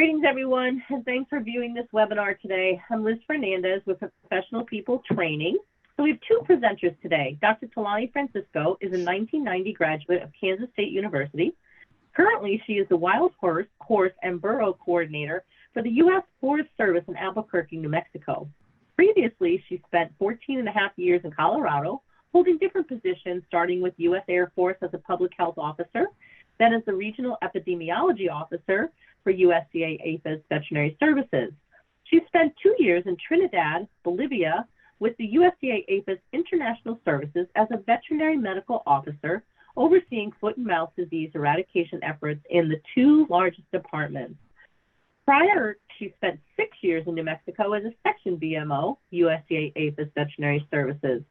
Greetings, everyone, and thanks for viewing this webinar today. I'm Liz Fernandez with Professional People Training. So we have two presenters today. Dr. Tolani Francisco is a 1990 graduate of Kansas State University. Currently, she is the Wild Horse and Burro Coordinator for the U.S. Forest Service in Albuquerque, New Mexico. Previously, she spent 14 and a half years in Colorado, holding different positions, starting with U.S. Air Force as a public health officer, then as the Regional Epidemiology Officer for USDA APHIS Veterinary Services. She spent 2 years in Trinidad, Bolivia, with the USDA APHIS International Services as a veterinary medical officer, overseeing foot and mouth disease eradication efforts in the two largest departments. Prior, she spent 6 years in New Mexico as a section BMO, USDA APHIS Veterinary Services.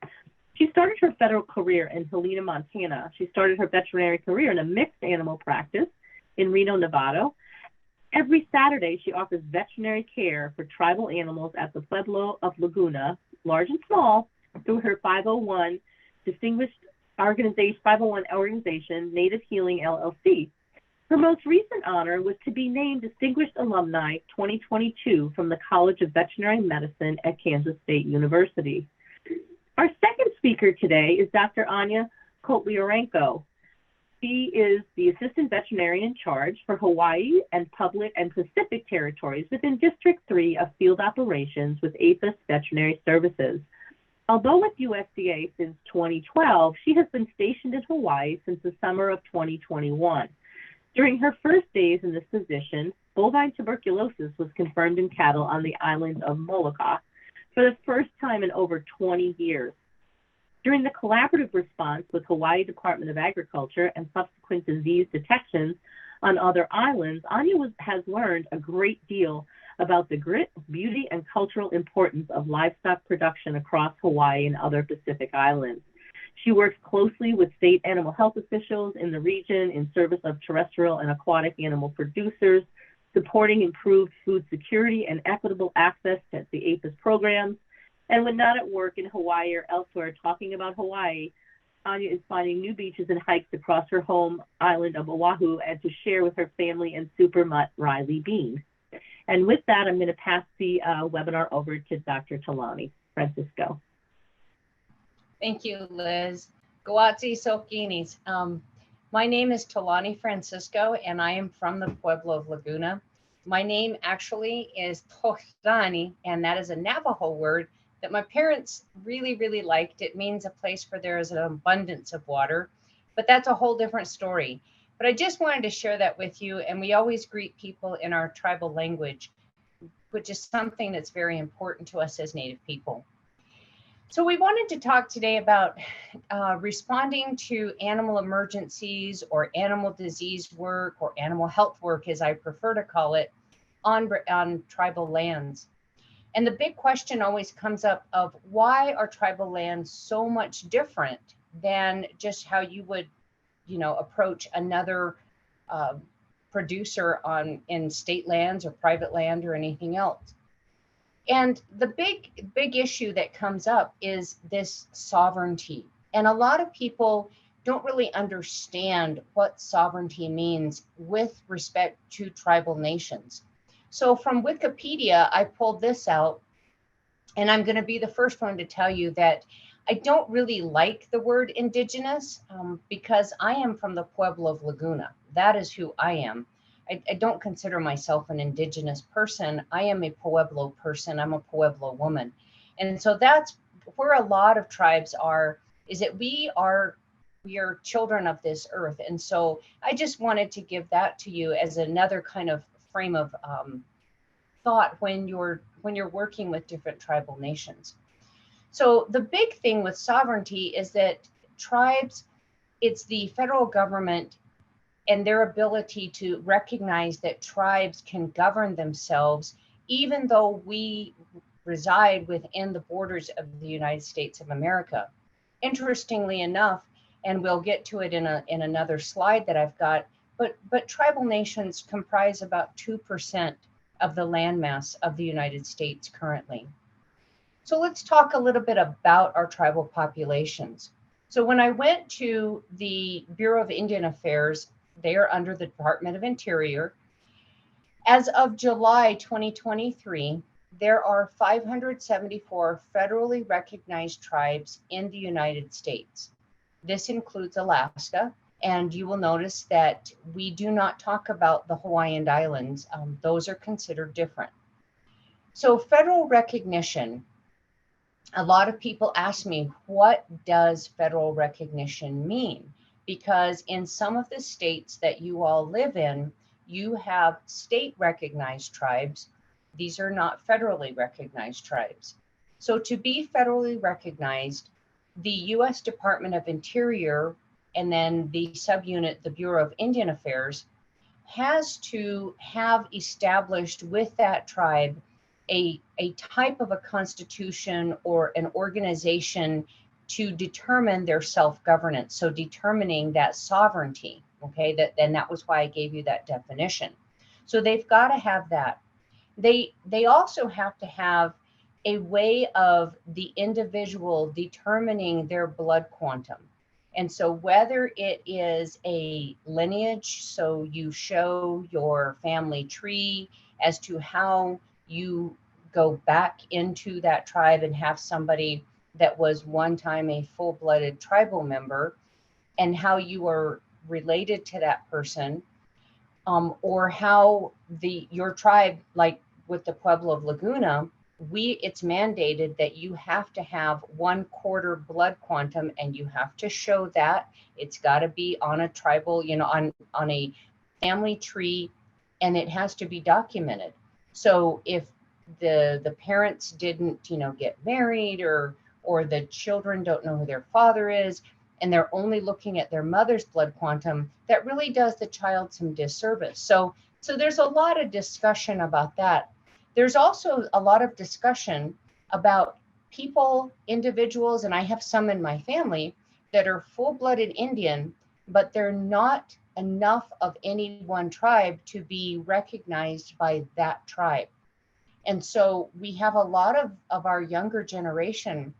She started her federal career in Helena, Montana. She started her veterinary career in a mixed animal practice in Reno, Nevada. Every Saturday, she offers veterinary care for tribal animals at the Pueblo of Laguna, large and small, through her 501 organization, Native Healing LLC. Her most recent honor was to be named Distinguished Alumni 2022 from the College of Veterinary Medicine at Kansas State University. Our second speaker today is Dr. Anya Cotliarenko. She is the Assistant Veterinarian in Charge for Hawaii and Public and Pacific Territories within District 3 of Field Operations with APHIS Veterinary Services. Although with USDA since 2012, she has been stationed in Hawaii since the summer of 2021. During her first days in this position, bovine tuberculosis was confirmed in cattle on the island of Molokai for the first time in over 20 years. During the collaborative response with Hawaii Department of Agriculture and subsequent disease detections on other islands, Anya has learned a great deal about the grit, beauty, and cultural importance of livestock production across Hawaii and other Pacific islands. She works closely with state animal health officials in the region in service of terrestrial and aquatic animal producers, supporting improved food security and equitable access to the APHIS programs. And when not at work in Hawaii or elsewhere talking about Hawaii, Anya is finding new beaches and hikes across her home island of Oahu and to share with her family and super mutt Riley Bean. And with that, I'm going to pass the webinar over to Dr. Tolani Francisco. Thank you, Liz. Goatsi Sokinis. My name is Tolani Francisco, and I am from the Pueblo of Laguna. My name actually is Tolani, and that is a Navajo word that my parents really, really liked. It means a place where there is an abundance of water, but that's a whole different story. But I just wanted to share that with you, and we always greet people in our tribal language, which is something that's very important to us as Native people. So we wanted to talk today about responding to animal emergencies or animal disease work or animal health work, as I prefer to call it, on tribal lands. And the big question always comes up of why are tribal lands so much different than just how you would, approach another producer in state lands or private land or anything else. And the big issue that comes up is this sovereignty. And a lot of people don't really understand what sovereignty means with respect to tribal nations. So from Wikipedia, I pulled this out, and I'm going to be the first one to tell you that I don't really like the word indigenous because I am from the Pueblo of Laguna. That is who I am. I don't consider myself an indigenous person. I am a Pueblo person. I'm a Pueblo woman. And so that's where a lot of tribes are, is that we are children of this earth. And so I just wanted to give that to you as another kind of frame of thought when you're working with different tribal nations. So the big thing with sovereignty is that tribes, it's the federal government and their ability to recognize that tribes can govern themselves, even though we reside within the borders of the United States of America. Interestingly enough, and we'll get to it in another slide that I've got, but tribal nations comprise about 2% of the landmass of the United States currently. So let's talk a little bit about our tribal populations. So when I went to the Bureau of Indian Affairs, they are under the Department of Interior, As of July 2023, there are 574 federally recognized tribes in the United States. This includes Alaska, and you will notice that we do not talk about the Hawaiian Islands. Those are considered different. So federal recognition, a lot of people ask me, what does federal recognition mean? Because in some of the states that you all live in, you have state recognized tribes. These are not federally recognized tribes. So to be federally recognized, the U.S. Department of Interior and then the subunit, the Bureau of Indian Affairs, has to have established with that tribe a type of a constitution or an organization to determine their self-governance. So determining that sovereignty, okay, that was why I gave you that definition. So they've got to have that. They also have to have a way of the individual determining their blood quantum. And so whether it is a lineage, so you show your family tree as to how you go back into that tribe and have somebody that was one time a full-blooded tribal member and how you are related to that person, or how your tribe, like with the Pueblo of Laguna, it's mandated that you have to have 1/4 blood quantum, and you have to show that. It's got to be on a tribal, on a family tree, and it has to be documented. So if the parents didn't, get married, or the children don't know who their father is, and they're only looking at their mother's blood quantum, that really does the child some disservice. So there's a lot of discussion about that. There's also a lot of discussion about people, individuals, and I have some in my family that are full-blooded Indian, but they're not enough of any one tribe to be recognized by that tribe. And so we have a lot of our younger generation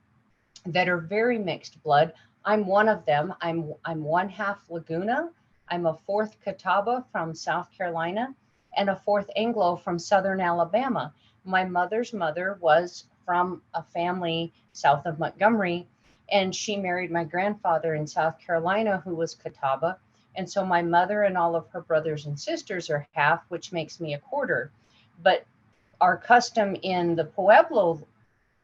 that are very mixed blood. I'm one of them. I'm 1/2 Laguna. I'm a 4th Catawba from South Carolina and a 4th Anglo from Southern Alabama. My mother's mother was from a family south of Montgomery, and she married my grandfather in South Carolina, who was Catawba. And so my mother and all of her brothers and sisters are half, which makes me a 1/4. But our custom in the Pueblo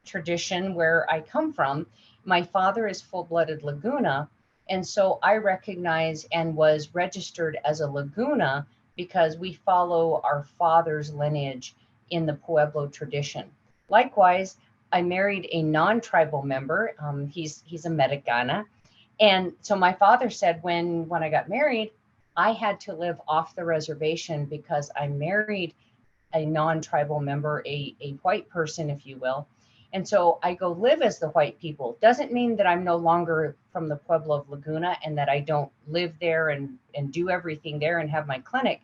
tradition, where I come from, my father is full-blooded Laguna. And so I recognize and was registered as a Laguna because we follow our father's lineage in the Pueblo tradition. Likewise, I married a non-tribal member. He's a Medigana. And so my father said when I got married, I had to live off the reservation because I married a non-tribal member, a white person, if you will. And so I go live as the white people. Doesn't mean that I'm no longer from the Pueblo of Laguna and that I don't live there and do everything there and have my clinic,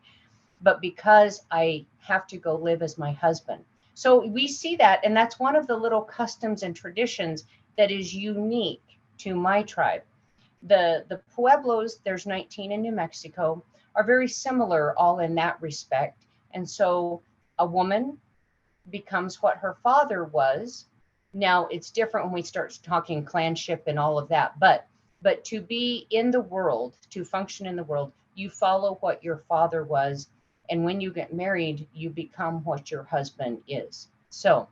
but because I have to go live as my husband. So we see that, and that's one of the little customs and traditions that is unique to my tribe. The Pueblos, there's 19 in New Mexico, are very similar all in that respect. And so a woman becomes what her father was. Now it's different when we start talking clanship and all of that, but to be in the world, to function in the world, you follow what your father was. And when you get married, you become what your husband is. So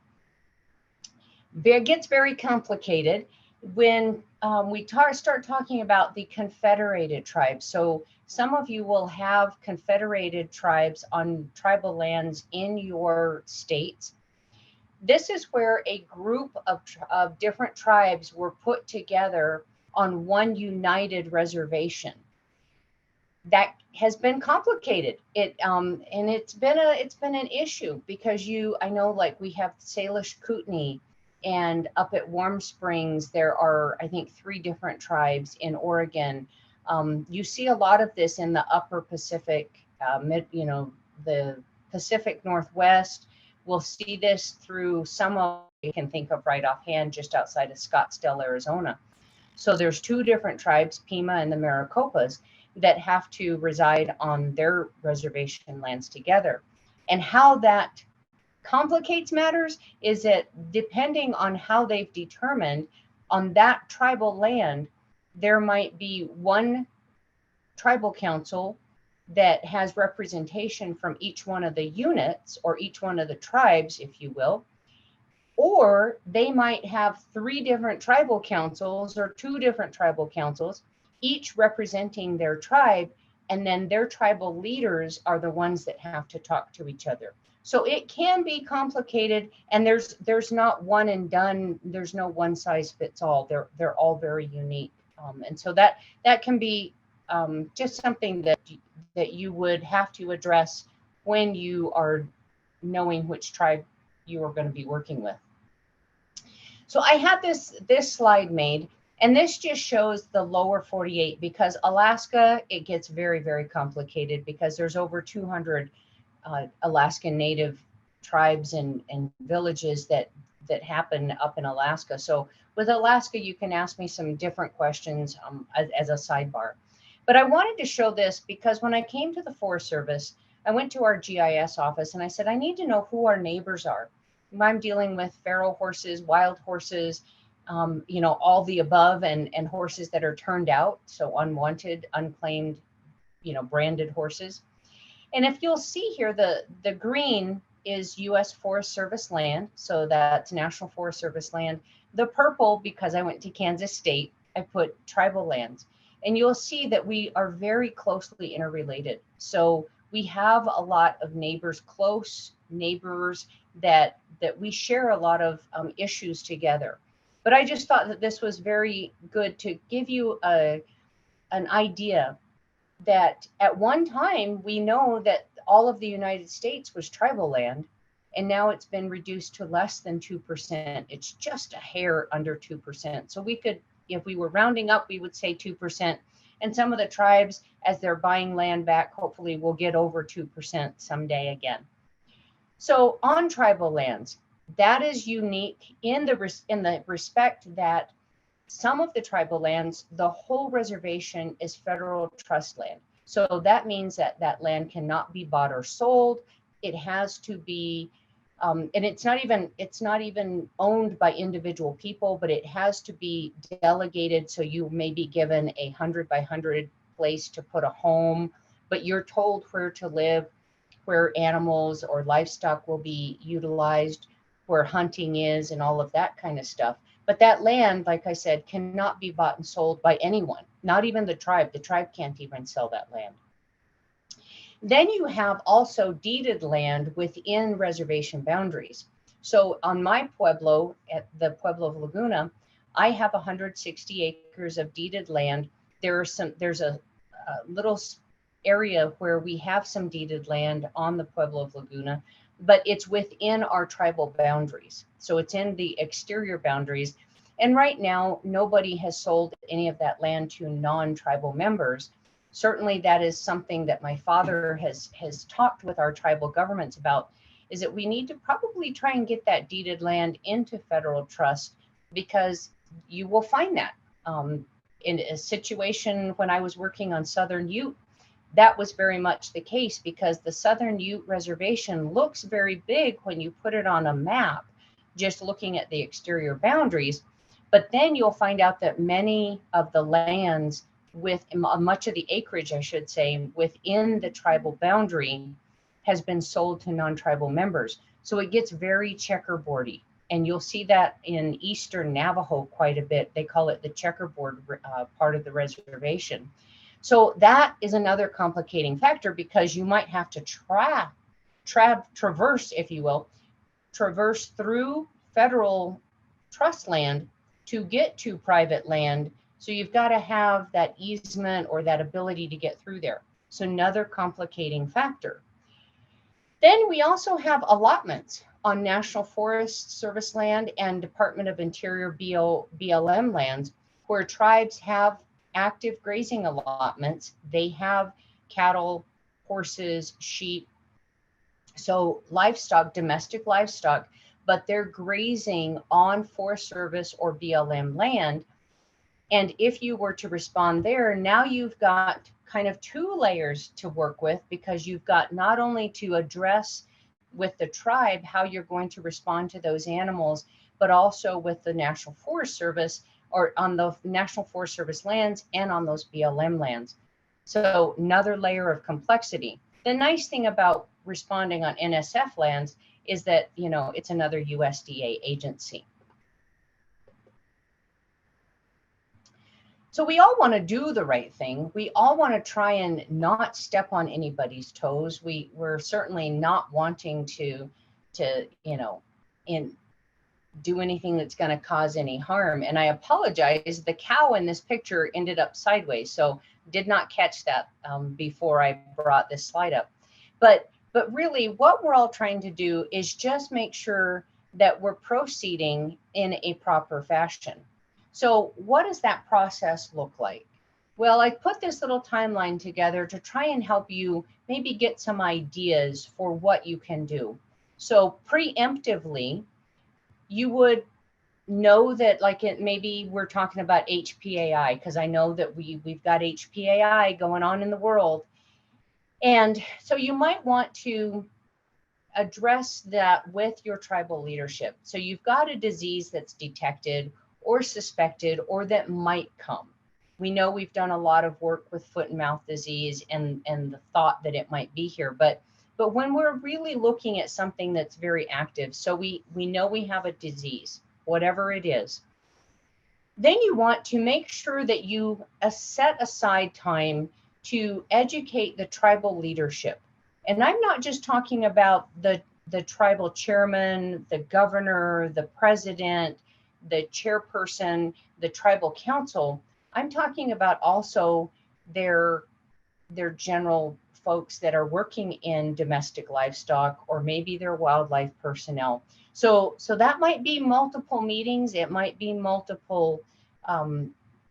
it gets very complicated when we start talking about the confederated tribes. So some of you will have confederated tribes on tribal lands in your states. This is where a group of different tribes were put together on one united reservation. That has been complicated. And it's been an issue because I know, like, we have Salish Kootenai, and up at Warm Springs there are, I think, 3 different tribes in Oregon. You see a lot of this in the upper Pacific, the Pacific Northwest. We'll see this through some of you can think of right offhand, just outside of Scottsdale, Arizona. So there's 2 different tribes, Pima and the Maricopas, that have to reside on their reservation lands together. And how that complicates matters is that depending on how they've determined on that tribal land, there might be one tribal council that has representation from each one of the units or each one of the tribes, if you will, or they might have 3 different tribal councils or 2 different tribal councils, each representing their tribe, and then their tribal leaders are the ones that have to talk to each other. So it can be complicated, and there's not one and done. There's no one size fits all. They're all very unique, and so that can be just something that you would have to address when you are knowing which tribe you are going to be working with. So I had this slide made, and this just shows the lower 48, because Alaska, it gets very, very complicated because there's over 200 Alaskan Native tribes and villages that happen up in Alaska. So with Alaska, you can ask me some different questions as a sidebar. But I wanted to show this because when I came to the Forest Service, I went to our GIS office and I said, I need to know who our neighbors are. I'm dealing with feral horses, wild horses, all the above, and horses that are turned out. So unwanted, unclaimed, branded horses. And if you'll see here, the green is U.S. Forest Service land. So that's National Forest Service land. The purple, because I went to Kansas State, I put tribal lands. And you'll see that we are very closely interrelated. So we have a lot of neighbors, close neighbors that we share a lot of issues together. But I just thought that this was very good to give you an idea that at one time, we know that all of the United States was tribal land, and now it's been reduced to less than 2%. It's just a hair under 2%. So we could, if we were rounding up, we would say 2%. And some of the tribes, as they're buying land back, hopefully will get over 2% someday again. So on tribal lands, that is unique in the respect that some of the tribal lands, the whole reservation is federal trust land. So that means that land cannot be bought or sold. It has to be, and it's not even owned by individual people, but it has to be delegated. So you may be given a 100 by 100 place to put a home, but you're told where to live, where animals or livestock will be utilized, where hunting is, and all of that kind of stuff. But that land, like I said, cannot be bought and sold by anyone, not even the tribe. The tribe can't even sell that land. Then you have also deeded land within reservation boundaries. So on my pueblo, at the Pueblo of Laguna, I have 160 acres of deeded land. There's a little area where we have some deeded land on the Pueblo of Laguna, but it's within our tribal boundaries. So it's in the exterior boundaries. And right now, nobody has sold any of that land to non-tribal members. Certainly that is something that my father has talked with our tribal governments about, is that we need to probably try and get that deeded land into federal trust, because you will find that in a situation when I was working on Southern Ute, that was very much the case, because the Southern Ute Reservation looks very big when you put it on a map, just looking at the exterior boundaries. But then you'll find out that many of the lands, with much of the acreage, I should say, within the tribal boundary has been sold to non-tribal members. So it gets very checkerboardy. And you'll see that in Eastern Navajo quite a bit. They call it the checkerboard part of the reservation. So that is another complicating factor, because you might have to traverse, if you will, traverse through federal trust land to get to private land. So you've got to have that easement or that ability to get through there. So another complicating factor. Then we also have allotments on National Forest Service land and Department of Interior BLM lands, where tribes have active grazing allotments. They have cattle, horses, sheep, so livestock, domestic livestock, but they're grazing on Forest Service or BLM land. And if you were to respond there, now you've got kind of 2 layers to work with, because you've got not only to address with the tribe how you're going to respond to those animals, but also with the National Forest Service, or on the National Forest Service lands and on those BLM lands. So another layer of complexity. The nice thing about responding on NSF lands is that, you know, it's another USDA agency. So we all want to do the right thing. We all want to try and not step on anybody's toes. We're certainly not wanting to you know, do anything that's going to cause any harm. And I apologize, the cow in this picture ended up sideways, so did not catch that before I brought this slide up. But really what we're all trying to do is just make sure that we're proceeding in a proper fashion. So what does that process look like? Well, I put this little timeline together to try and help you maybe get some ideas for what you can do. So preemptively, you would know that, like, maybe we're talking about HPAI, because I know that we've got HPAI going on in the world. And so you might want to address that with your tribal leadership. So you've got a disease that's detected or suspected or that might come. We know we've done a lot of work with foot and mouth disease and the thought that it might be here, but when we're really looking at something that's very active, so we know we have a disease, whatever it is, then you want to make sure that you set aside time to educate the tribal leadership. And I'm not just talking about the tribal chairman, the governor, the president, the chairperson, the tribal council. I'm talking about also their general folks that are working in domestic livestock, or maybe their wildlife personnel. So that might be multiple meetings. It might be multiple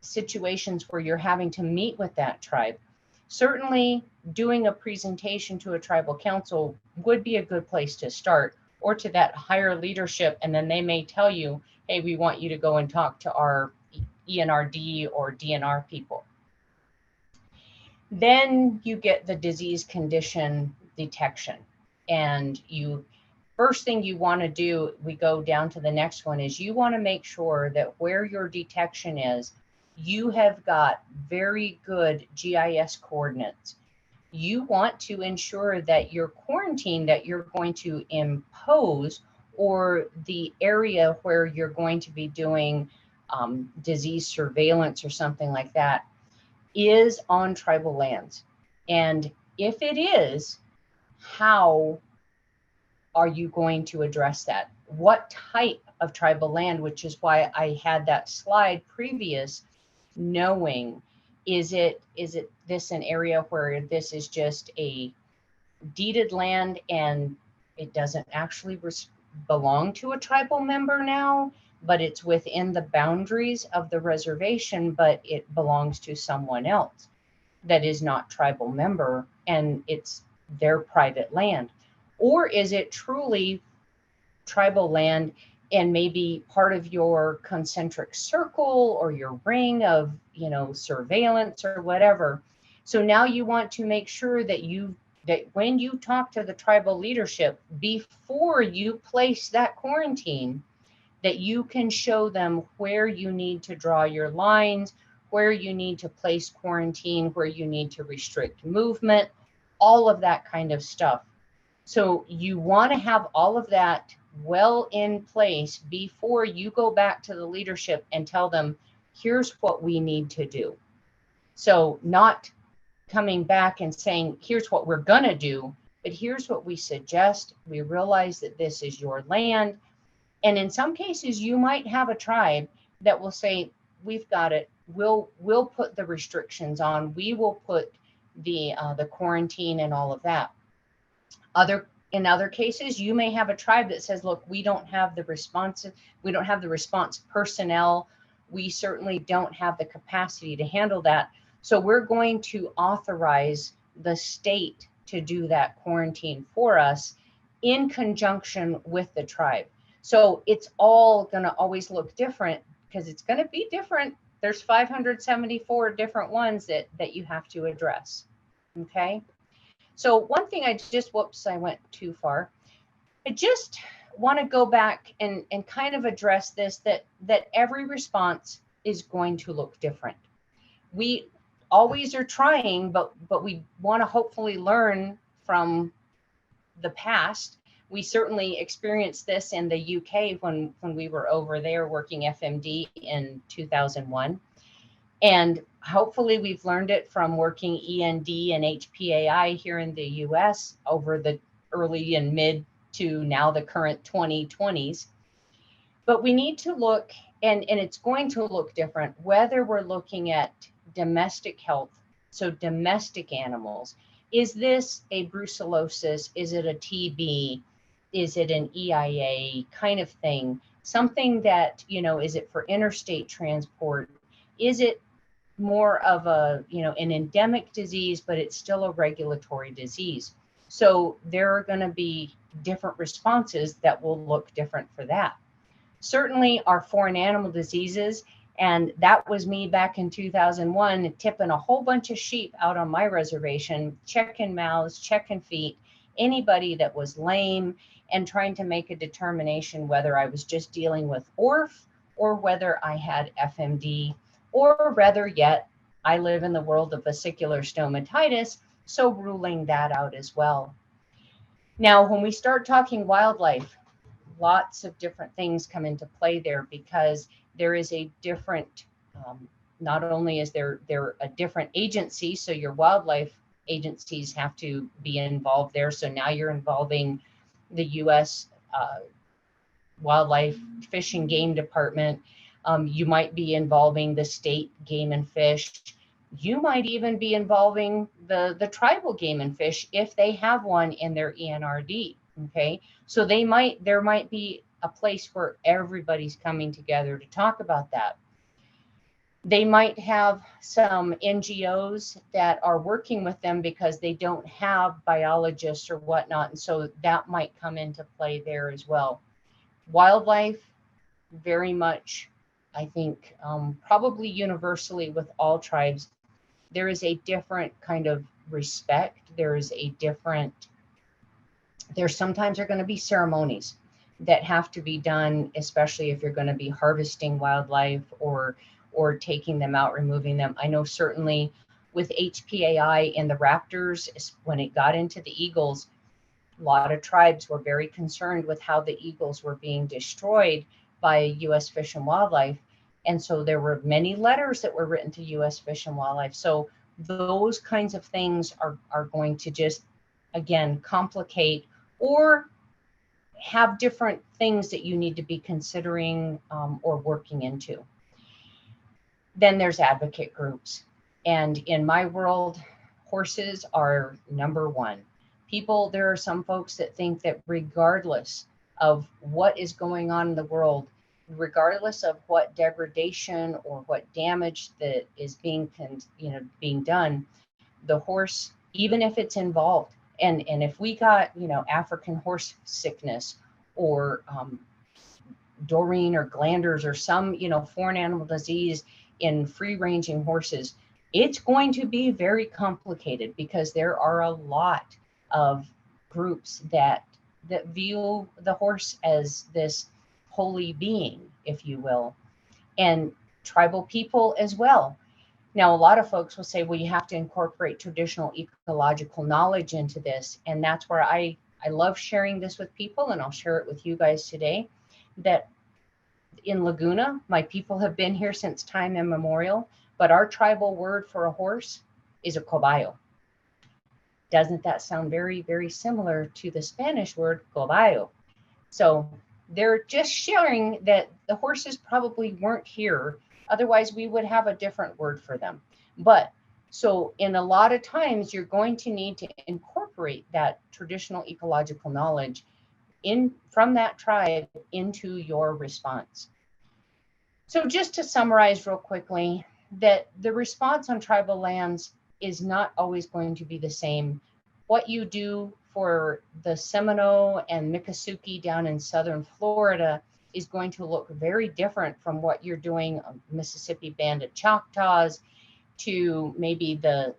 situations where you're having to meet with that tribe. Certainly doing a presentation to a tribal council would be a good place to start, or to that higher leadership, and then they may tell you, hey, we want you to go and talk to our ENRD or DNR people. Then you get the disease condition detection. And first thing you want to do, we go down to the next one, is you want to make sure that where your detection is, you have got very good GIS coordinates. You want to ensure that your quarantine that you're going to impose, or the area where you're going to be doing disease surveillance or something like that, is on tribal lands. And if it is, how are you going to address that? What type of tribal land, which is why I had that slide previous, knowing, is it this an area where this is just a deeded land and it doesn't actually belong to a tribal member now, but it's within the boundaries of the reservation, but it belongs to someone else that is not tribal member, and it's their private land? Or is it truly tribal land and maybe part of your concentric circle or your ring of, you know, surveillance or whatever? So now you want to make sure that when you talk to the tribal leadership before you place that quarantine, that you can show them where you need to draw your lines, where you need to place quarantine, where you need to restrict movement, all of that kind of stuff. So you want to have all of that well in place before you go back to the leadership and tell them, here's what we need to do. So not coming back and saying, here's what we're going to do, but here's what we suggest. We realize that this is your land. And in some cases, you might have a tribe that will say, we've got it. We'll put the restrictions on. We will put the quarantine and all of that. In other cases, you may have a tribe that says, look, we don't have the response personnel. We certainly don't have the capacity to handle that. So we're going to authorize the state to do that quarantine for us in conjunction with the tribe. So it's all going to always look different, because it's going to be different. There's 574 different ones that you have to address. Okay. So one thing I went too far. I just want to go back and kind of address this, that every response is going to look different. We always are trying, but we want to hopefully learn from the past. We certainly experienced this in the UK when we were over there working FMD in 2001. And hopefully we've learned it from working END and HPAI here in the US over the early and mid to now the current 2020s. But we need to look, and it's going to look different, whether we're looking at domestic health, so domestic animals. Is this a brucellosis? Is it a TB? Is it an EIA kind of thing? Something that, is it for interstate transport? Is it more of a, an endemic disease, but it's still a regulatory disease? So there are going to be different responses that will look different for that. Certainly our foreign animal diseases, and that was me back in 2001, tipping a whole bunch of sheep out on my reservation, checking mouths, checking feet, anybody that was lame, and trying to make a determination whether I was just dealing with ORF or whether I had FMD, or rather yet, I live in the world of vesicular stomatitis, so ruling that out as well. Now, when we start talking wildlife, lots of different things come into play there, because there is a different, not only is there a different agency, so your wildlife agencies have to be involved there. So now you're involving the U.S. Wildlife Fish and Game Department. You might be involving the state game and fish. You might even be involving the tribal game and fish if they have one in their ENRD. Okay, so there might be a place where everybody's coming together to talk about that. They might have some NGOs that are working with them because they don't have biologists or whatnot, and so that might come into play there as well. Wildlife, very much, I think, probably universally with all tribes, there is a different kind of respect. There sometimes are going to be ceremonies that have to be done, especially if you're going to be harvesting wildlife or taking them out, removing them. I know certainly with HPAI and the raptors, when it got into the eagles, a lot of tribes were very concerned with how the eagles were being destroyed by U.S. Fish and Wildlife. And so there were many letters that were written to U.S. Fish and Wildlife. So those kinds of things are going to just, again, complicate or have different things that you need to be considering or working into. Then there's advocate groups. And in my world, horses are number one. There are some folks that think that regardless of what is going on in the world, regardless of what degradation or what damage that is being done, the horse, even if it's involved, and if we got, African horse sickness or Doreen or glanders or some, foreign animal disease in free-ranging horses, it's going to be very complicated because there are a lot of groups that view the horse as this holy being, if you will, and tribal people as well. Now, a lot of folks will say, well, you have to incorporate traditional ecological knowledge into this. And that's where I love sharing this with people, and I'll share it with you guys today, that in Laguna, my people have been here since time immemorial, but our tribal word for a horse is a cobayo. Doesn't that sound very, very similar to the Spanish word cobayo? So they're just sharing that the horses probably weren't here. Otherwise, we would have a different word for them. But so in a lot of times, you're going to need to incorporate that traditional ecological knowledge from that tribe into your response. So just to summarize real quickly, that the response on tribal lands is not always going to be the same. What you do for the Seminole and Miccosukee down in southern Florida is going to look very different from what you're doing on Mississippi Banded Choctaws to maybe the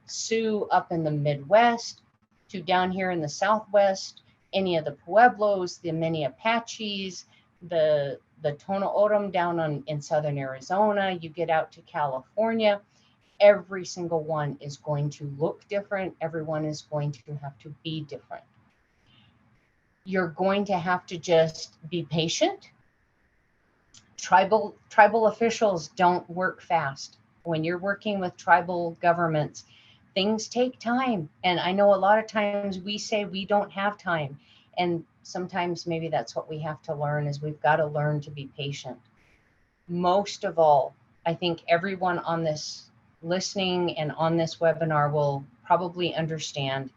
Sioux up in the Midwest to down here in the Southwest any of the Pueblos, the many Apaches, the Tono Orom down in southern Arizona, you get out to California, every single one is going to look different. Everyone is going to have to be different. You're going to have to just be patient. Tribal officials don't work fast. When you're working with tribal governments, things take time. And I know a lot of times we say we don't have time. And sometimes maybe that's what we have to learn, is we've got to learn to be patient. Most of all, I think everyone on this listening and on this webinar will probably understand.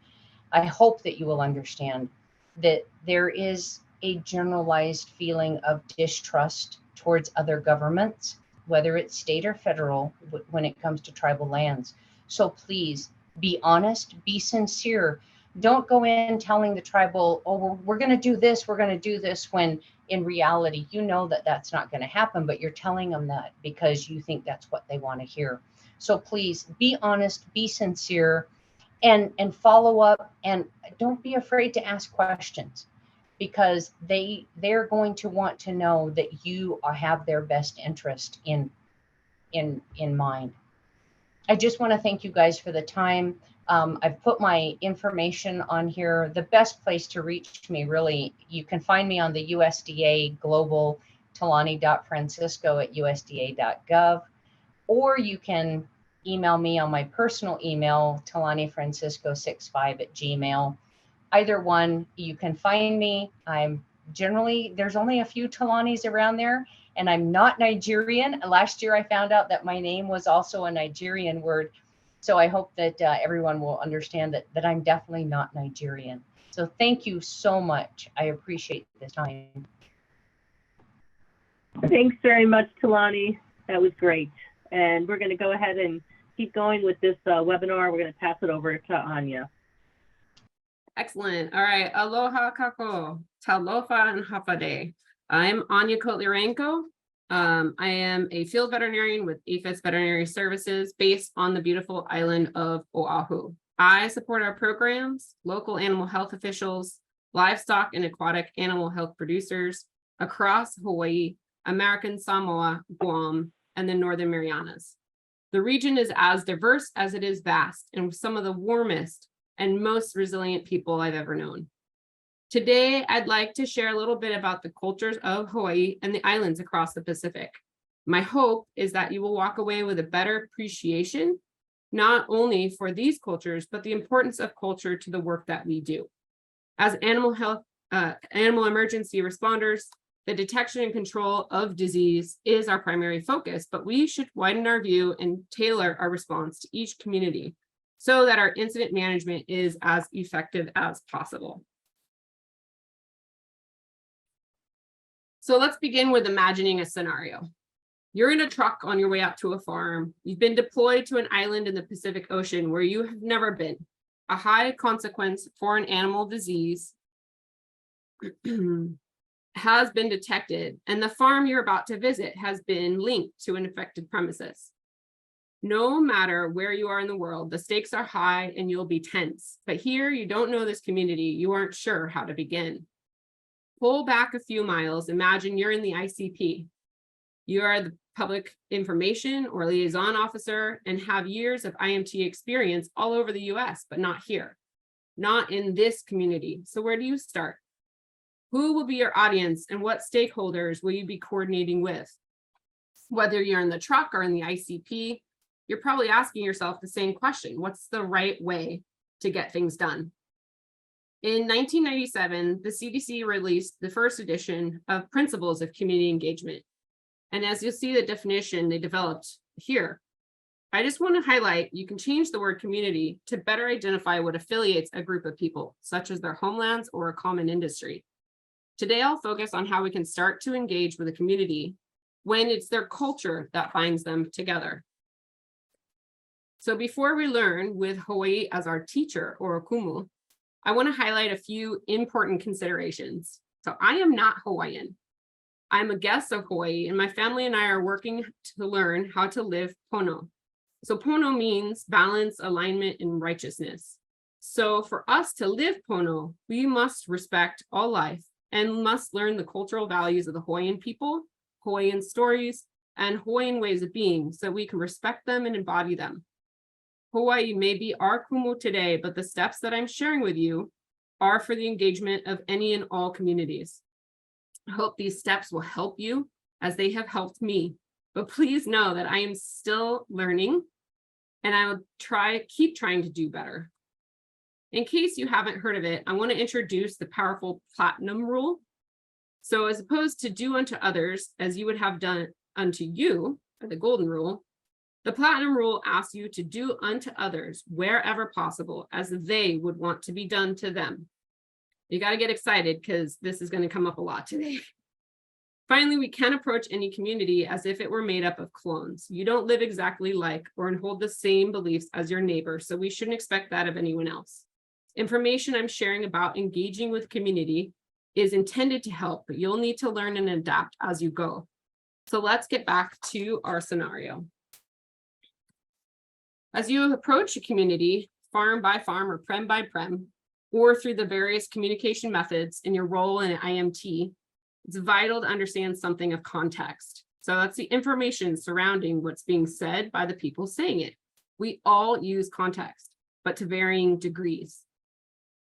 I hope that you will understand that there is a generalized feeling of distrust towards other governments, whether it's state or federal, when it comes to tribal lands. So please be honest, be sincere. Don't go in telling the tribal, oh, we're going to do this, when in reality, you know that that's not going to happen, but you're telling them that because you think that's what they want to hear. So please be honest, be sincere, and follow up, and don't be afraid to ask questions, because they're going to want to know that you have their best interest in mind. I just want to thank you guys for the time. I've put my information on here. The best place to reach me, really, you can find me on the USDA Global Tolani.Francisco@usda.gov, or you can email me on my personal email, TolaniFrancisco65@gmail. Either one, you can find me. I'm generally, there's only a few Tolanis around there, and I'm not Nigerian. Last year I found out that my name was also a Nigerian word. So I hope that everyone will understand that I'm definitely not Nigerian. So thank you so much. I appreciate this time. Thanks very much, Tolani. That was great. And we're going to go ahead and keep going with this webinar. We're going to pass it over to Anya. Excellent. All right. Aloha kako, talofa and hafade. I'm Anya Cotliarenko. I am a field veterinarian with APHIS Veterinary Services based on the beautiful island of Oahu. I support our programs, local animal health officials, livestock and aquatic animal health producers across Hawaii, American Samoa, Guam, and the Northern Marianas. The region is as diverse as it is vast, and with some of the warmest and most resilient people I've ever known. Today, I'd like to share a little bit about the cultures of Hawaii and the islands across the Pacific. My hope is that you will walk away with a better appreciation, not only for these cultures, but the importance of culture to the work that we do. As animal emergency responders, the detection and control of disease is our primary focus, but we should widen our view and tailor our response to each community so that our incident management is as effective as possible. So let's begin with imagining a scenario. You're in a truck on your way out to a farm. You've been deployed to an island in the Pacific Ocean where you have never been. A high consequence foreign animal disease has been detected, and the farm you're about to visit has been linked to an infected premises. No matter where you are in the world, the stakes are high and you'll be tense. But here, you don't know this community. You aren't sure how to begin. Pull back a few miles. Imagine you're in the ICP. You are the public information or liaison officer and have years of IMT experience all over the US, but not here, not in this community. So where do you start? Who will be your audience and what stakeholders will you be coordinating with? Whether you're in the truck or in the ICP, you're probably asking yourself the same question. What's the right way to get things done? In 1997, the CDC released the first edition of Principles of Community Engagement. And as you'll see the definition they developed here, I just want to highlight, you can change the word community to better identify what affiliates a group of people, such as their homelands or a common industry. Today, I'll focus on how we can start to engage with a community when it's their culture that binds them together. So before we learn with Hawaii as our teacher or okumu, I want to highlight a few important considerations. So I am not Hawaiian. I'm a guest of Hawaii, and my family and I are working to learn how to live pono. So pono means balance, alignment, and righteousness. So for us to live pono, we must respect all life and must learn the cultural values of the Hawaiian people, Hawaiian stories, and Hawaiian ways of being so we can respect them and embody them. Hawaii may be our kumu today, but the steps that I'm sharing with you are for the engagement of any and all communities. I hope these steps will help you as they have helped me, but please know that I am still learning and I will keep trying to do better. In case you haven't heard of it, I want to introduce the powerful platinum rule. So as opposed to do unto others as you would have done unto you, or the golden rule, the platinum rule asks you to do unto others wherever possible as they would want to be done to them. You got to get excited because this is going to come up a lot today. Finally, we can approach any community as if it were made up of clones. You don't live exactly like or hold the same beliefs as your neighbor, so we shouldn't expect that of anyone else. Information I'm sharing about engaging with community is intended to help, but you'll need to learn and adapt as you go. So let's get back to our scenario. As you approach a community, farm by farm or prem by prem, or through the various communication methods in your role in an IMT, it's vital to understand something of context. So that's the information surrounding what's being said by the people saying it. We all use context, but to varying degrees.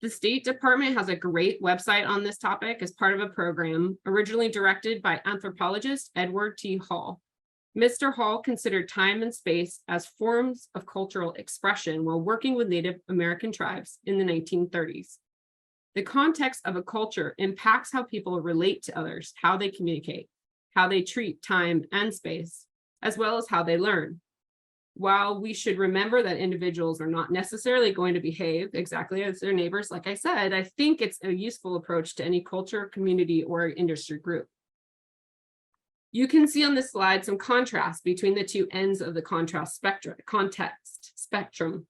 The State Department has a great website on this topic as part of a program originally directed by anthropologist Edward T. Hall. Mr. Hall considered time and space as forms of cultural expression while working with Native American tribes in the 1930s. The context of a culture impacts how people relate to others, how they communicate, how they treat time and space, as well as how they learn. While we should remember that individuals are not necessarily going to behave exactly as their neighbors, like I said, I think it's a useful approach to any culture, community, or industry group. You can see on this slide some contrast between the two ends of the context spectrum.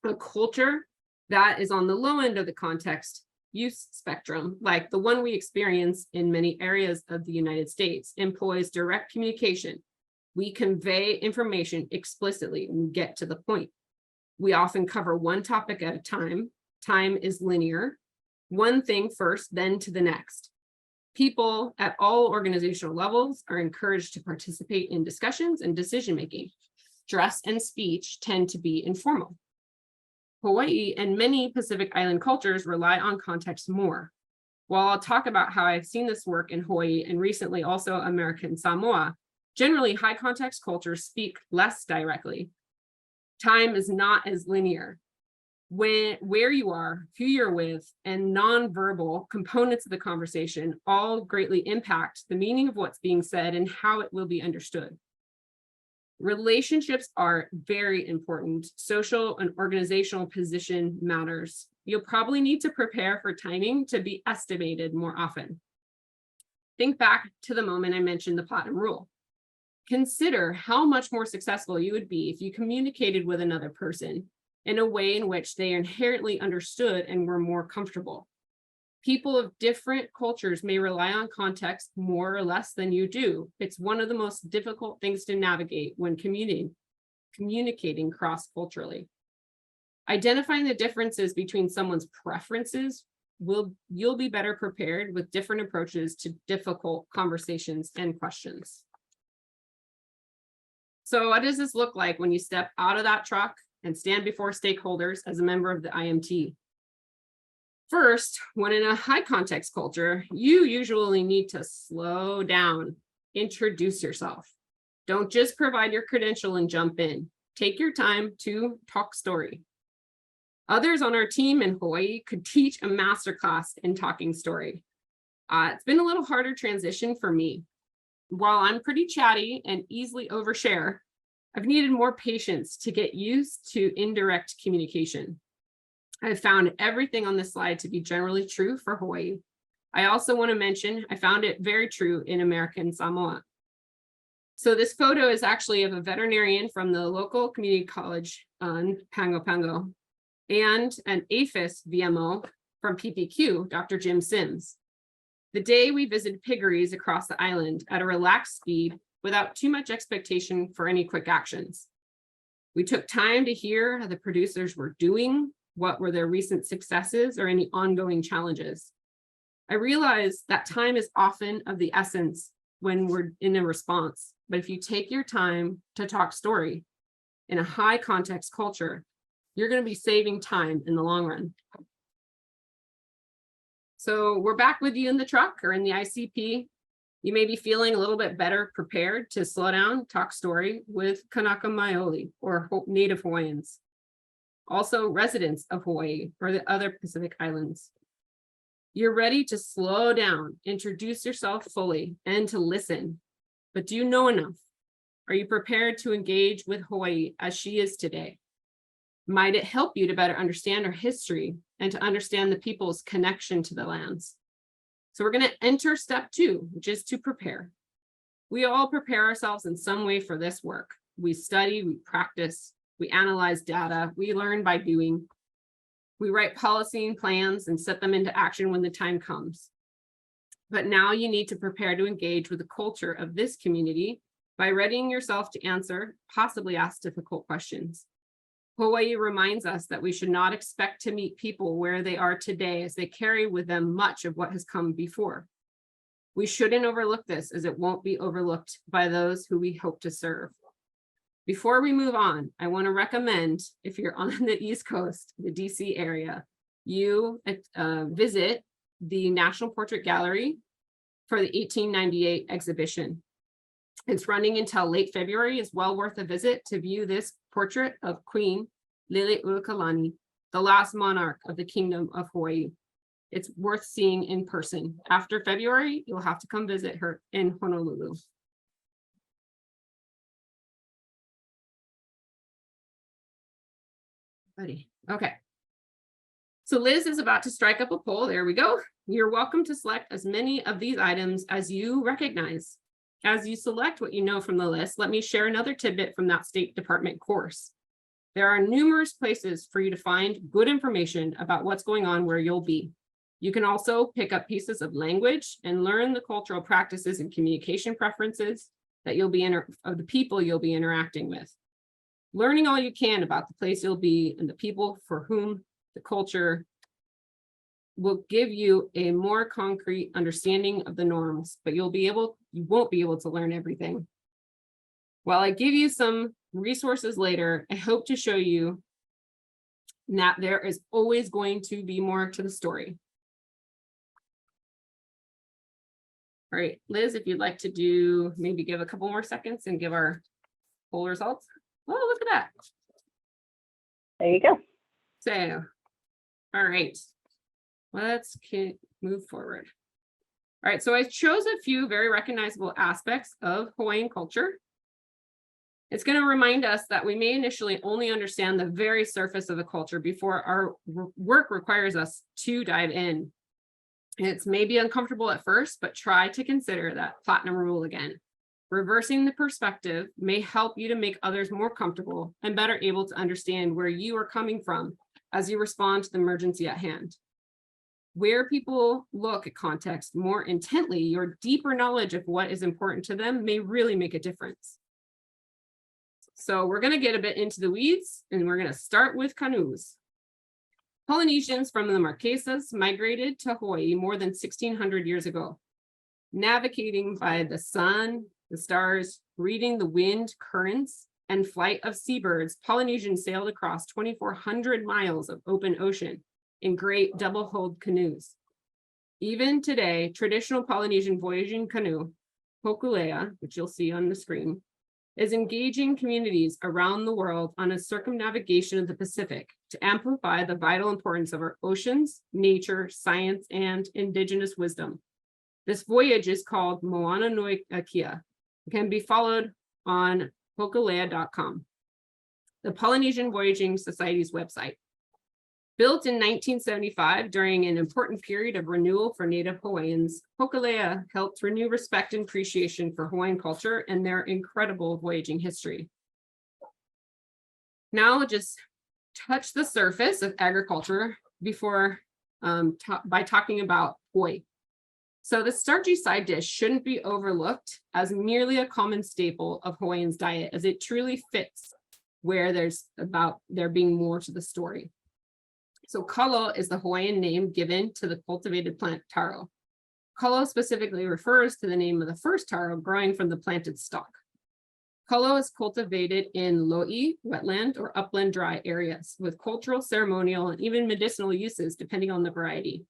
A culture that is on the low end of the context use spectrum, like the one we experience in many areas of the United States, employs direct communication. We convey information explicitly and get to the point. We often cover one topic at a time. Time is linear, one thing first, then to the next. People at all organizational levels are encouraged to participate in discussions and decision-making. Dress and speech tend to be informal. Hawaii and many Pacific Island cultures rely on context more. While I'll talk about how I've seen this work in Hawaii and recently also American Samoa, generally high context cultures speak less directly. Time is not as linear. Where you are, who you're with, and nonverbal components of the conversation all greatly impact the meaning of what's being said and how it will be understood. Relationships are very important. Social and organizational position matters. You'll probably need to prepare for timing to be estimated more often. Think back to the moment I mentioned the platinum rule. Consider how much more successful you would be if you communicated with another person in a way in which they inherently understood and were more comfortable. People of different cultures may rely on context more or less than you do. It's one of the most difficult things to navigate when communicating cross-culturally. Identifying the differences between someone's preferences you'll be better prepared with different approaches to difficult conversations and questions. So what does this look like when you step out of that truck and stand before stakeholders as a member of the IMT? First, when in a high context culture, you usually need to slow down, introduce yourself. Don't just provide your credential and jump in. Take your time to talk story. Others on our team in Hawaii could teach a masterclass in talking story. It's been a little harder transition for me. While I'm pretty chatty and easily overshare, I've needed more patience to get used to indirect communication. I've found everything on this slide to be generally true for Hawaii. I also want to mention, I found it very true in American Samoa. So this photo is actually of a veterinarian from the local community college on Pango Pango and an APHIS VMO from PPQ, Dr. Jim Sims. The day we visited piggeries across the island at a relaxed speed without too much expectation for any quick actions. We took time to hear how the producers were doing, What were their recent successes or any ongoing challenges? I realize that time is often of the essence when we're in a response, but if you take your time to talk story in a high context culture, you're going to be saving time in the long run. So we're back with you in the truck or in the ICP. You may be feeling a little bit better prepared to slow down, talk story with Kanaka Maoli or Native Hawaiians. Also residents of Hawaii or the other Pacific Islands. You're ready to slow down, introduce yourself fully, and to listen. But do you know enough? Are you prepared to engage with Hawaii as she is today? Might it help you to better understand her history and to understand the people's connection to the lands? So we're going to enter step 2, which is to prepare. We all prepare ourselves in some way for this work. We study, we practice, we analyze data, we learn by doing. We write policy and plans and set them into action when the time comes. But now you need to prepare to engage with the culture of this community by readying yourself to answer, possibly ask difficult questions. Hawaii reminds us that we should not expect to meet people where they are today as they carry with them much of what has come before. We shouldn't overlook this as it won't be overlooked by those who we hope to serve. Before we move on, I want to recommend, if you're on the East Coast, the DC area, you visit the National Portrait Gallery for the 1898 exhibition. It's running until late February. It's well worth a visit to view this portrait of Queen Liliuokalani, the last monarch of the Kingdom of Hawaii. It's worth seeing in person. After February, you'll have to come visit her in Honolulu. Okay. So Liz is about to strike up a poll. There we go. You're welcome to select as many of these items as you recognize. As you select what you know from the list, let me share another tidbit from that State Department course. There are numerous places for you to find good information about what's going on where you'll be. You can also pick up pieces of language and learn the cultural practices and communication preferences that you'll be of the people you'll be interacting with. Learning all you can about the place you'll be and the people for whom the culture will give you a more concrete understanding of the norms, but you won't be able to learn everything. While I give you some resources later, I hope to show you that there is always going to be more to the story. All right, Liz, if you'd like to maybe give a couple more seconds and give our poll results. Oh, look at that. There you go. So, all right, let's move forward. All right, so I chose a few very recognizable aspects of Hawaiian culture. It's going to remind us that we may initially only understand the very surface of the culture before our work requires us to dive in. It's maybe uncomfortable at first, but try to consider that platinum rule again. Reversing the perspective may help you to make others more comfortable and better able to understand where you are coming from as you respond to the emergency at hand. Where people look at context more intently, your deeper knowledge of what is important to them may really make a difference. So we're going to get a bit into the weeds, and we're going to start with canoes. Polynesians from the Marquesas migrated to Hawaii more than 1,600 years ago. Navigating by the sun, the stars, reading the wind, currents, and flight of seabirds, Polynesians sailed across 2,400 miles of open ocean in great double-hulled canoes. Even today, traditional Polynesian voyaging canoe, Hokulea, which you'll see on the screen, is engaging communities around the world on a circumnavigation of the Pacific to amplify the vital importance of our oceans, nature, science, and indigenous wisdom. This voyage is called Moana Nui Akea. It can be followed on hokulea.com, the Polynesian Voyaging Society's website. Built in 1975 during an important period of renewal for Native Hawaiians, Hokulea helped renew respect and appreciation for Hawaiian culture and their incredible voyaging history. Now we'll just touch the surface of agriculture before by talking about poi. So the starchy side dish shouldn't be overlooked as merely a common staple of Hawaiians' diet, as it truly fits where there being more to the story. So kalo is the Hawaiian name given to the cultivated plant taro. Kalo specifically refers to the name of the first taro growing from the planted stalk. Kalo is cultivated in lo'i, wetland, or upland dry areas with cultural, ceremonial, and even medicinal uses depending on the variety.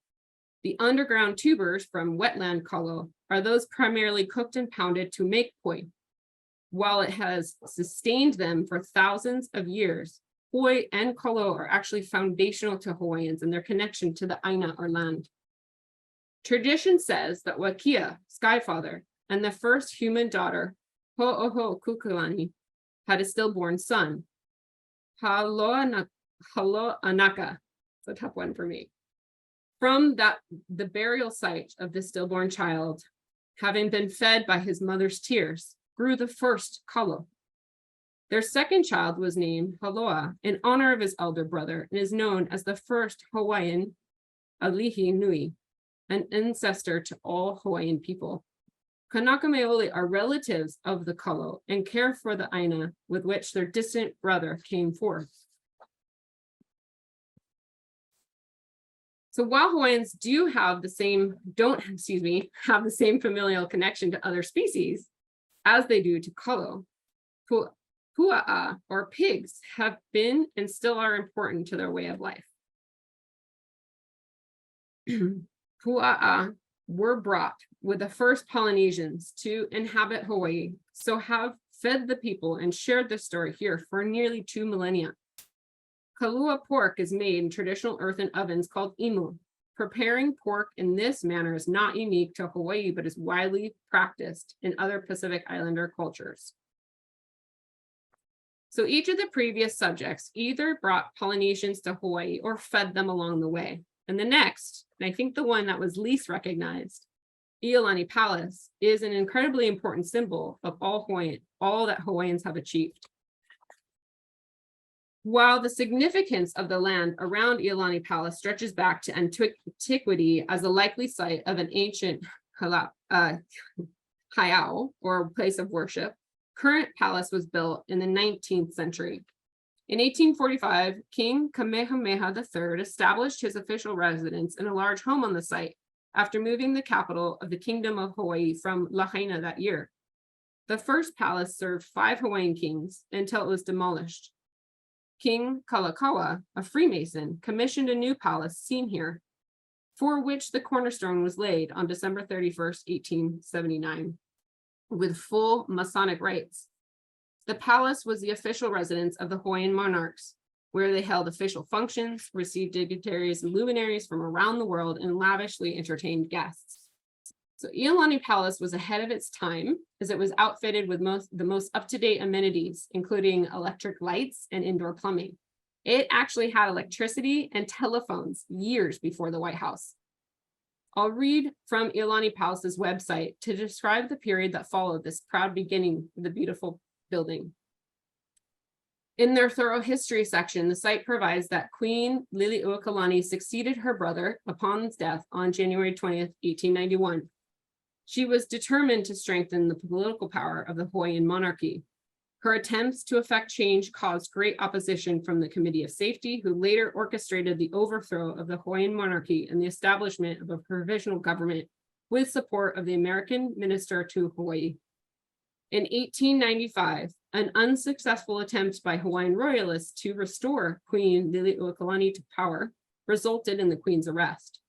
The underground tubers from wetland kalo are those primarily cooked and pounded to make poi. While it has sustained them for thousands of years, poi and kalo are actually foundational to Hawaiians and their connection to the aina or land. Tradition says that Wakia, Skyfather, and the first human daughter, Ho'oho Kukulani, had a stillborn son, Haloanaka. It's a tough one for me. From that, the burial site of the stillborn child, having been fed by his mother's tears, grew the first kalo. Their second child was named Aloha in honor of his elder brother and is known as the first Hawaiian Alihi Nui, an ancestor to all Hawaiian people. Kanakameoli are relatives of the kalo and care for the aina with which their distant brother came forth. So while Hawaiians have the same familial connection to other species as they do to kalo, pua'a or pigs have been and still are important to their way of life. Pua'a were brought with the first Polynesians to inhabit Hawaii, so have fed the people and shared the story here for nearly 2 millennia. Kalua pork is made in traditional earthen ovens called imu. Preparing pork in this manner is not unique to Hawaii, but is widely practiced in other Pacific Islander cultures. So each of the previous subjects either brought Polynesians to Hawaii or fed them along the way. And the next, and I think the one that was least recognized, Iolani Palace, is an incredibly important symbol of all that Hawaiians have achieved. While the significance of the land around Iolani Palace stretches back to antiquity as a likely site of an ancient heiau, or place of worship, current palace was built in the 19th century. In 1845, King Kamehameha III established his official residence in a large home on the site after moving the capital of the Kingdom of Hawaii from Lahaina that year. The first palace served 5 Hawaiian kings until it was demolished. King Kalakaua, a Freemason, commissioned a new palace seen here, for which the cornerstone was laid on December 31st, 1879, with full Masonic rites. The palace was the official residence of the Hawaiian monarchs, where they held official functions, received dignitaries and luminaries from around the world, and lavishly entertained guests. So Iolani Palace was ahead of its time, as it was outfitted with the most up-to-date amenities, including electric lights and indoor plumbing. It actually had electricity and telephones years before the White House. I'll read from Iolani Palace's website to describe the period that followed this proud beginning of the beautiful building. In their thorough history section, the site provides that Queen Liliuokalani succeeded her brother upon his death on January 20th, 1891. She was determined to strengthen the political power of the Hawaiian monarchy. Her attempts to effect change caused great opposition from the Committee of Safety, who later orchestrated the overthrow of the Hawaiian monarchy and the establishment of a provisional government with support of the American Minister to Hawaii. In 1895, an unsuccessful attempt by Hawaiian royalists to restore Queen Liliuokalani to power resulted in the Queen's arrest.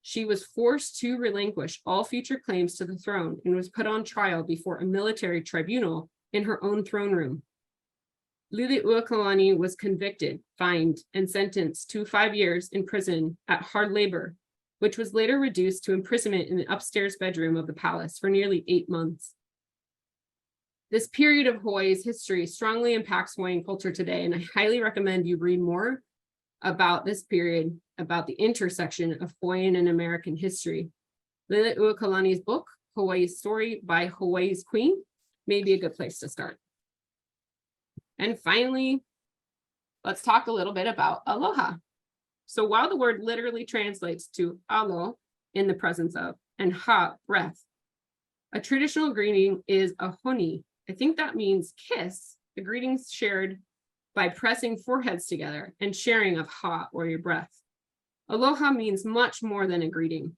She was forced to relinquish all future claims to the throne and was put on trial before a military tribunal in her own throne room. Liliuokalani was convicted, fined, and sentenced to 5 years in prison at hard labor, which was later reduced to imprisonment in the upstairs bedroom of the palace for nearly 8 months. This period of Hawaii's history strongly impacts Hawaiian culture today, and I highly recommend you read more about this period, about the intersection of Hawaiian and American history. Liliuokalani's book, Hawaii's Story by Hawaii's Queen, may be a good place to start. And finally, let's talk a little bit about aloha. So while the word literally translates to alo, in the presence of, and ha, breath, a traditional greeting is a honi. I think that means kiss, the greetings shared by pressing foreheads together and sharing of ha, or your breath. Aloha means much more than a greeting.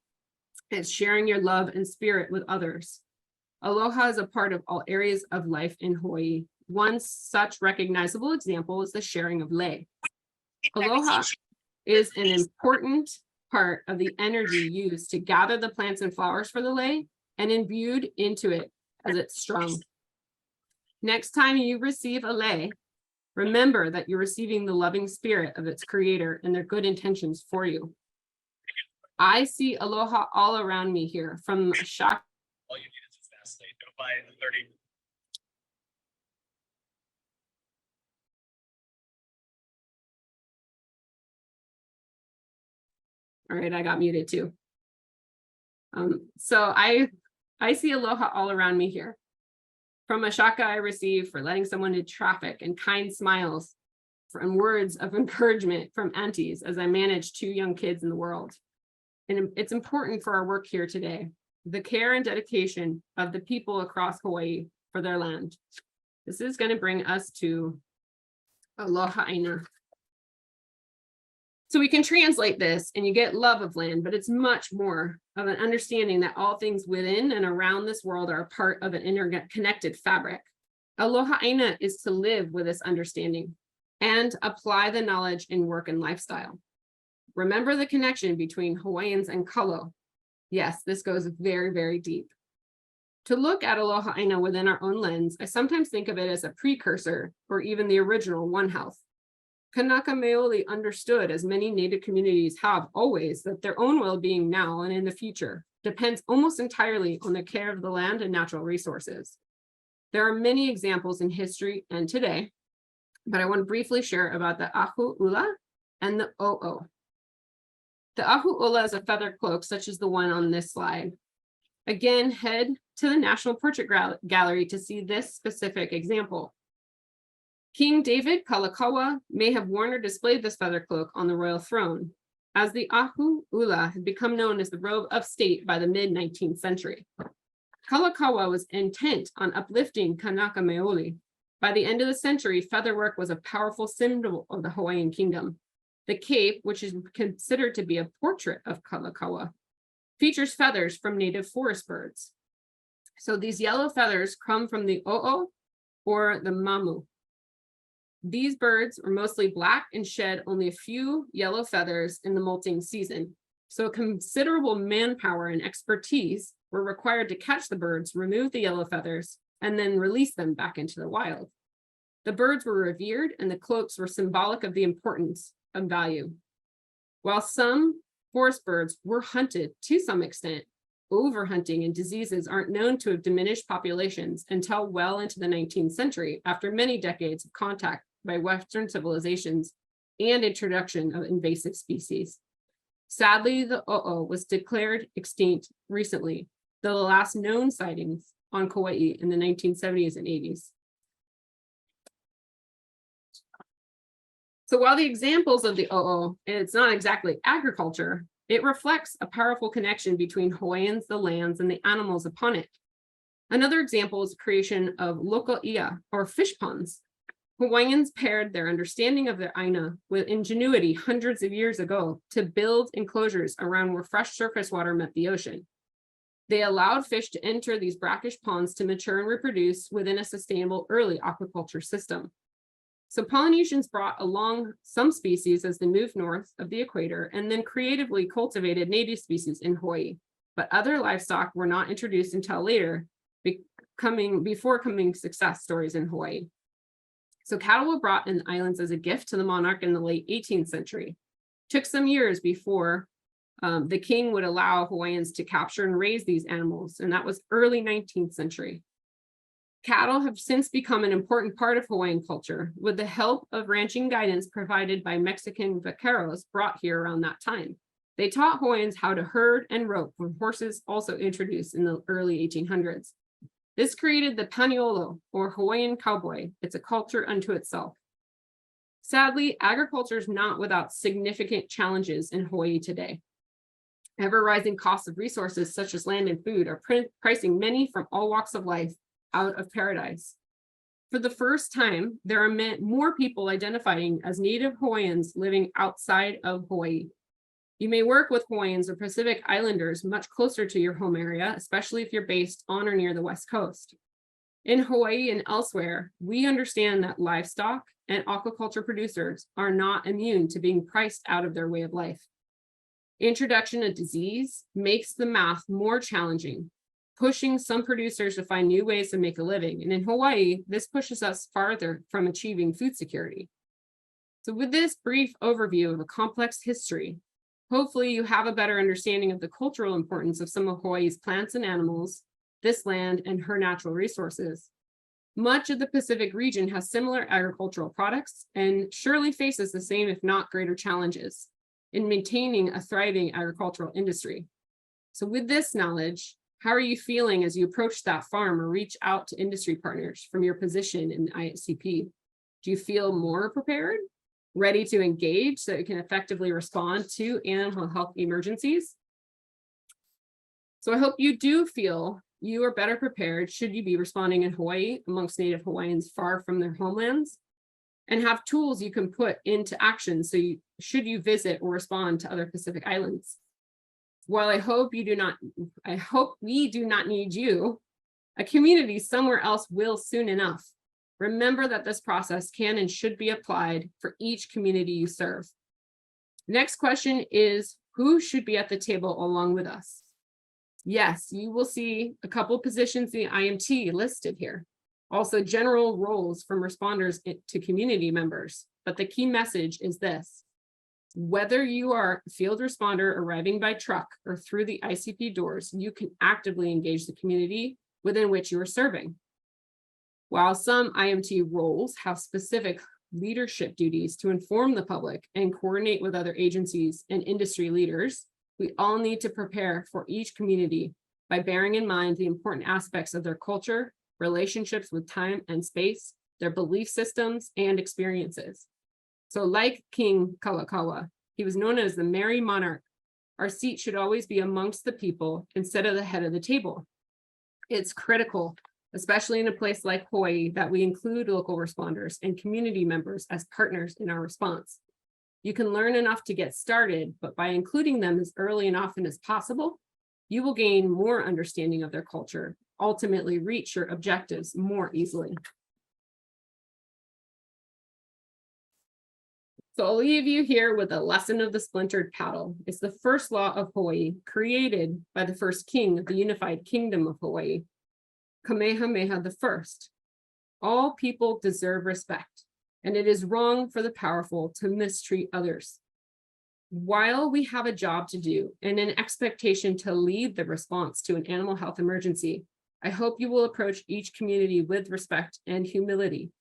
It's sharing your love and spirit with others. Aloha is a part of all areas of life in Hawaii. One such recognizable example is the sharing of lei. Aloha is an important part of the energy used to gather the plants and flowers for the lei and imbued into it as it's strung. Next time you receive a lei, remember that you're receiving the loving spirit of its creator and their good intentions for you. I see aloha all around me here, from shock. All you need is a fast lane. Go by 30. All right, I got muted too. So I see aloha all around me here. From a shaka I receive for letting someone into traffic, and kind smiles and words of encouragement from aunties as I manage 2 young kids in the world. And it's important for our work here today, the care and dedication of the people across Hawaii for their land. This is going to bring us to Aloha Aina. So we can translate this and you get love of land, but it's much more of an understanding that all things within and around this world are a part of an interconnected fabric. Aloha Aina is to live with this understanding and apply the knowledge in work and lifestyle. Remember the connection between Hawaiians and kalo. Yes, this goes very, very deep. To look at Aloha Aina within our own lens, I sometimes think of it as a precursor or even the original One Health. Kanaka Maoli understood, as many Native communities have always, that their own well-being now and in the future depends almost entirely on the care of the land and natural resources. There are many examples in history and today, but I want to briefly share about the ahu ula and the o'o. The ahu ula is a feather cloak, such as the one on this slide. Again, head to the National Portrait Gallery to see this specific example. King David Kalakaua may have worn or displayed this feather cloak on the royal throne, as the ahu ula had become known as the robe of state by the mid-19th century. Kalakaua was intent on uplifting Kanaka Maoli. By the end of the century, featherwork was a powerful symbol of the Hawaiian kingdom. The cape, which is considered to be a portrait of Kalakaua, features feathers from native forest birds. So these yellow feathers come from the o'o or the mamu. These birds are mostly black and shed only a few yellow feathers in the molting season. So considerable manpower and expertise were required to catch the birds, remove the yellow feathers, and then release them back into the wild. The birds were revered and the cloaks were symbolic of the importance and value. While some forest birds were hunted to some extent, overhunting and diseases aren't known to have diminished populations until well into the 19th century, after many decades of contact by Western civilizations and introduction of invasive species. Sadly, the o'o was declared extinct recently, though the last known sightings on Kauai in the 1970s and 80s. So while the examples of the o'o, it's not exactly agriculture, it reflects a powerful connection between Hawaiians, the lands, and the animals upon it. Another example is the creation of loko'ia, or fish ponds. Hawaiians paired their understanding of their aina with ingenuity hundreds of years ago to build enclosures around where fresh surface water met the ocean. They allowed fish to enter these brackish ponds to mature and reproduce within a sustainable early aquaculture system. So Polynesians brought along some species as they moved north of the equator and then creatively cultivated native species in Hawaii. But other livestock were not introduced until later, before coming success stories in Hawaii. So cattle were brought in the islands as a gift to the monarch in the late 18th century. Took some years before the king would allow Hawaiians to capture and raise these animals, and that was early 19th century. Cattle have since become an important part of Hawaiian culture, with the help of ranching guidance provided by Mexican vaqueros brought here around that time. They taught Hawaiians how to herd and rope, with horses also introduced in the early 1800s. This created the paniolo, or Hawaiian cowboy. It's a culture unto itself. Sadly, agriculture is not without significant challenges in Hawaii today. Ever-rising costs of resources such as land and food are pricing many from all walks of life out of paradise. For the first time, there are more people identifying as Native Hawaiians living outside of Hawaii. You may work with Hawaiians or Pacific Islanders much closer to your home area, especially if you're based on or near the West Coast. In Hawaii and elsewhere, we understand that livestock and aquaculture producers are not immune to being priced out of their way of life. Introduction of disease makes the math more challenging, pushing some producers to find new ways to make a living. And in Hawaii, this pushes us farther from achieving food security. So with this brief overview of a complex history, hopefully you have a better understanding of the cultural importance of some of Hawaii's plants and animals, this land, and her natural resources. Much of the Pacific region has similar agricultural products and surely faces the same, if not greater, challenges in maintaining a thriving agricultural industry. So with this knowledge, how are you feeling as you approach that farm or reach out to industry partners from your position in the ICP? Do you feel more prepared, ready to engage so that you can effectively respond to animal health emergencies? So I hope you do feel you are better prepared should you be responding in Hawaii amongst Native Hawaiians far from their homelands, and have tools you can put into action so should you visit or respond to other Pacific Islands. While I hope we do not need you, a community somewhere else will soon enough. Remember that this process can and should be applied for each community you serve. Next question is, who should be at the table along with us? Yes, you will see a couple positions in the IMT listed here. Also general roles from responders to community members. But the key message is this: whether you are a field responder arriving by truck or through the ICP doors, you can actively engage the community within which you are serving. While some IMT roles have specific leadership duties to inform the public and coordinate with other agencies and industry leaders, we all need to prepare for each community by bearing in mind the important aspects of their culture, relationships with time and space, their belief systems, and experiences. So like King Kalakaua, he was known as the Merry Monarch. Our seat should always be amongst the people instead of the head of the table. It's critical, especially in a place like Hawaii, that we include local responders and community members as partners in our response. You can learn enough to get started, but by including them as early and often as possible, you will gain more understanding of their culture, ultimately reach your objectives more easily. So I'll leave you here with a lesson of the splintered paddle. It's the first law of Hawaii, created by the first king of the unified kingdom of Hawaii, Kamehameha I. All people deserve respect, and it is wrong for the powerful to mistreat others. While we have a job to do and an expectation to lead the response to an animal health emergency, I hope you will approach each community with respect and humility,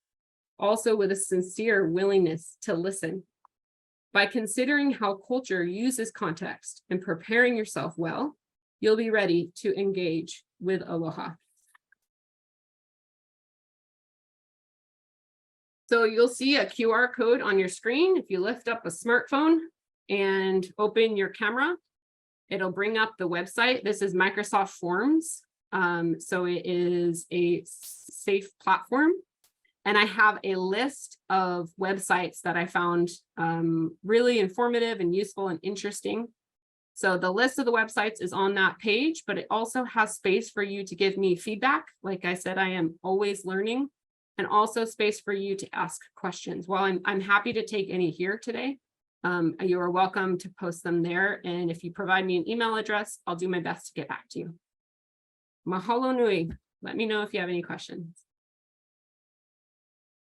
also with a sincere willingness to listen. By considering how culture uses context and preparing yourself well, you'll be ready to engage with Aloha. So you'll see a QR code on your screen. If you lift up a smartphone and open your camera, it'll bring up the website. This is Microsoft Forms. So it is a safe platform. And I have a list of websites that I found really informative and useful and interesting. So the list of the websites is on that page, but it also has space for you to give me feedback. Like I said, I am always learning, and also space for you to ask questions. While I'm happy to take any here today, you are welcome to post them there. And if you provide me an email address, I'll do my best to get back to you. Mahalo nui. Let me know if you have any questions.